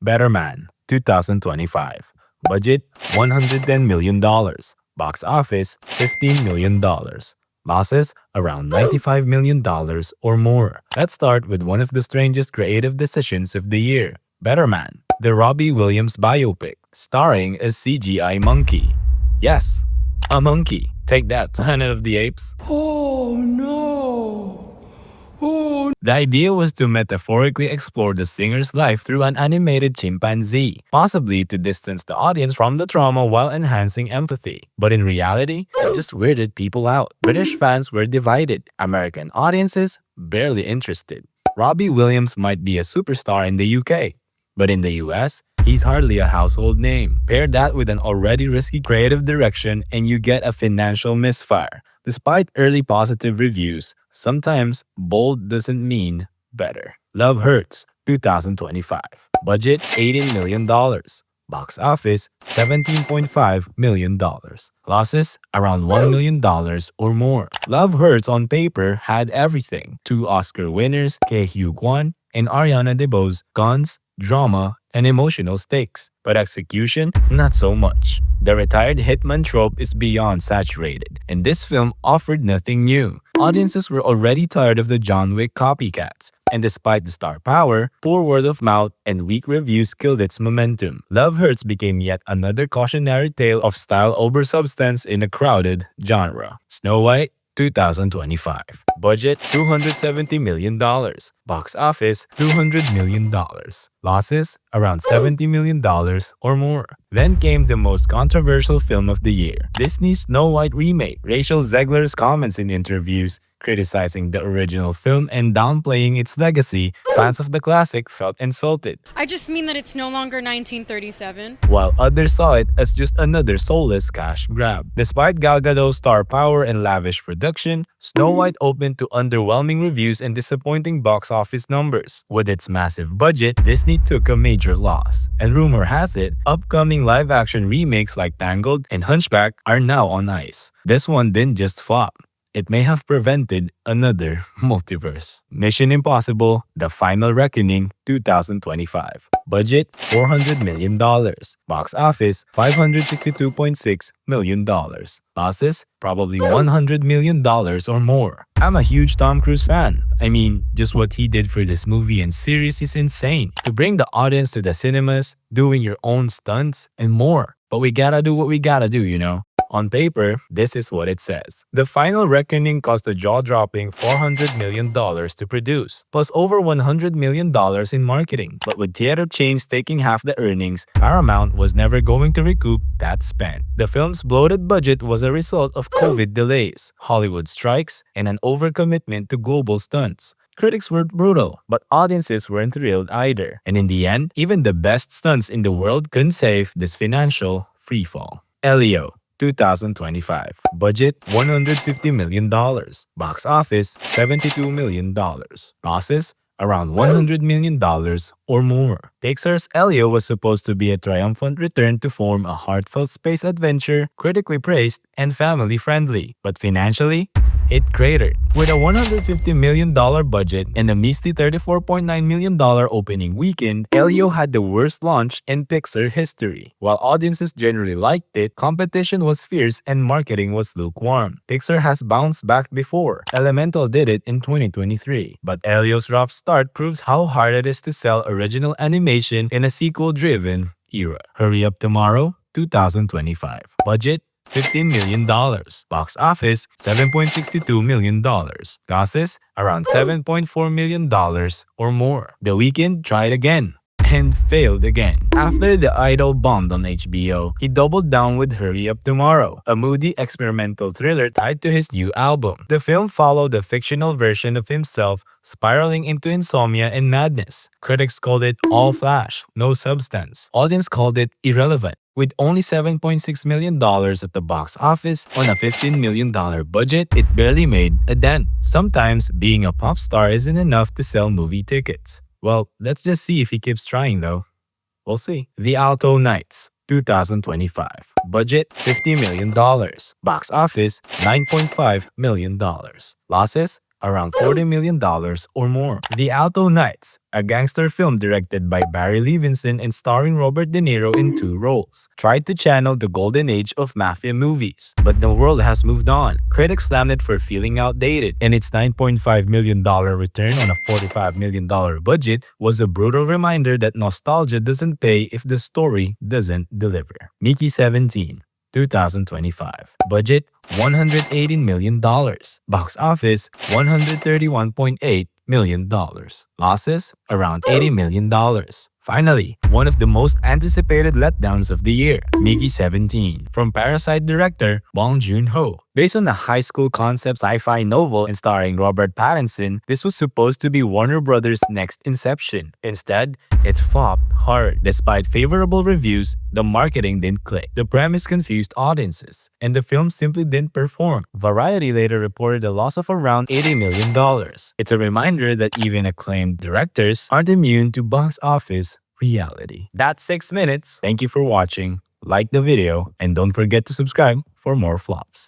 Better Man, 2025. Budget, $110 million. Box office, $15 million. Losses, around $95 million or more. Let's start with one of the strangest creative decisions of the year. Better Man, the Robbie Williams biopic, starring a CGI monkey. Yes, a monkey. Take that, Planet of the Apes. Oh no! Oh, The idea was to metaphorically explore the singer's life through an animated chimpanzee, possibly to distance the audience from the trauma while enhancing empathy. But in reality, it just weirded people out. British fans were divided, American audiences barely interested. Robbie Williams might be a superstar in the UK, but in the US, he's hardly a household name. Pair that with an already risky creative direction and you get a financial misfire. Despite early positive reviews, sometimes bold doesn't mean better. Love Hurts, 2025. Budget, $18 million. Box office, $17.5 million. Losses, around $1 million or more. Love Hurts on paper had everything. Two Oscar winners, Ke Kwan and Ariana DeBose, guns, drama, and emotional stakes. But execution, not so much. The retired hitman trope is beyond saturated, and this film offered nothing new. Audiences were already tired of the John Wick copycats, and despite the star power, poor word of mouth and weak reviews killed its momentum. Love Hurts became yet another cautionary tale of style over substance in a crowded genre. Snow White, 2025. Budget, $270 million. Box office, $200 million. Losses, around $70 million or more. Then came the most controversial film of the year, Disney's Snow White remake. Rachel Zegler's comments in interviews criticizing the original film and downplaying its legacy, fans of the classic felt insulted. I just mean that it's no longer 1937. While others saw it as just another soulless cash grab. Despite Gal Gadot's star power and lavish production, Snow White opened to underwhelming reviews and disappointing box office numbers. With its massive budget, Disney took a major loss. And rumor has it, upcoming live-action remakes like Tangled and Hunchback are now on ice. This one didn't just flop. It may have prevented another multiverse. Mission Impossible, The Final Reckoning, 2025. Budget, $400 million. Box office, $562.6 million. Losses, probably $100 million or more. I'm a huge Tom Cruise fan. I mean, just what he did for this movie and series is insane. To bring the audience to the cinemas, doing your own stunts, and more. But we gotta do what we gotta do, you know? On paper, this is what it says. The Final Reckoning cost a jaw-dropping $400 million to produce, plus over $100 million in marketing. But with theater chains taking half the earnings, Paramount was never going to recoup that spend. The film's bloated budget was a result of COVID delays, Hollywood strikes, and an overcommitment to global stunts. Critics were brutal, but audiences weren't thrilled either. And in the end, even the best stunts in the world couldn't save this financial freefall. Elio, 2025. Budget, $150 million. Box office, $72 million. Losses, around $100 million or more. Pixar's Elio was supposed to be a triumphant return to form a heartfelt space adventure, critically praised and family-friendly. But financially, it cratered. With a $150 million budget and a measly $34.9 million opening weekend, Elio had the worst launch in Pixar history. While audiences generally liked it, competition was fierce and marketing was lukewarm. Pixar has bounced back before. Elemental did it in 2023. But Elio's rough start proves how hard it is to sell original animation in a sequel-driven era. Hurry Up Tomorrow, 2025. Budget, $15 million. Box office, $7.62 million. Losses, around $7.4 million or more. The Weeknd tried again and failed again. After The Idol bombed on HBO, he doubled down with Hurry Up Tomorrow, a moody experimental thriller tied to his new album. The film followed a fictional version of himself spiraling into insomnia and madness. Critics called it all flash, no substance. Audience called it irrelevant. With only $7.6 million at the box office on a $15 million budget, it barely made a dent. Sometimes being a pop star isn't enough to sell movie tickets. Well, let's just see if he keeps trying though. We'll see. The Alto Knights, 2025. Budget, $50 million. Box office, $9.5 million. Losses, around $40 million or more. The Alto Knights, a gangster film directed by Barry Levinson and starring Robert De Niro in two roles, tried to channel the golden age of mafia movies. But the world has moved on. Critics slammed it for feeling outdated, and its $9.5 million return on a $45 million budget was a brutal reminder that nostalgia doesn't pay if the story doesn't deliver. Migi 17, 2025. Budget $118 million. Box office $131.8 million. Losses around $80 million. Finally, one of the most anticipated letdowns of the year, Migi 17, from Parasite director Bong Joon-ho. Based on a high school concept sci-fi novel and starring Robert Pattinson, this was supposed to be Warner Brothers' next Inception. Instead, it flopped hard. Despite favorable reviews, the marketing didn't click. The premise confused audiences, and the film simply didn't perform. Variety later reported a loss of around $80 million. It's a reminder that even acclaimed directors aren't immune to box office reality. That's 6 minutes. Thank you for watching. Like the video and don't forget to subscribe for more flops.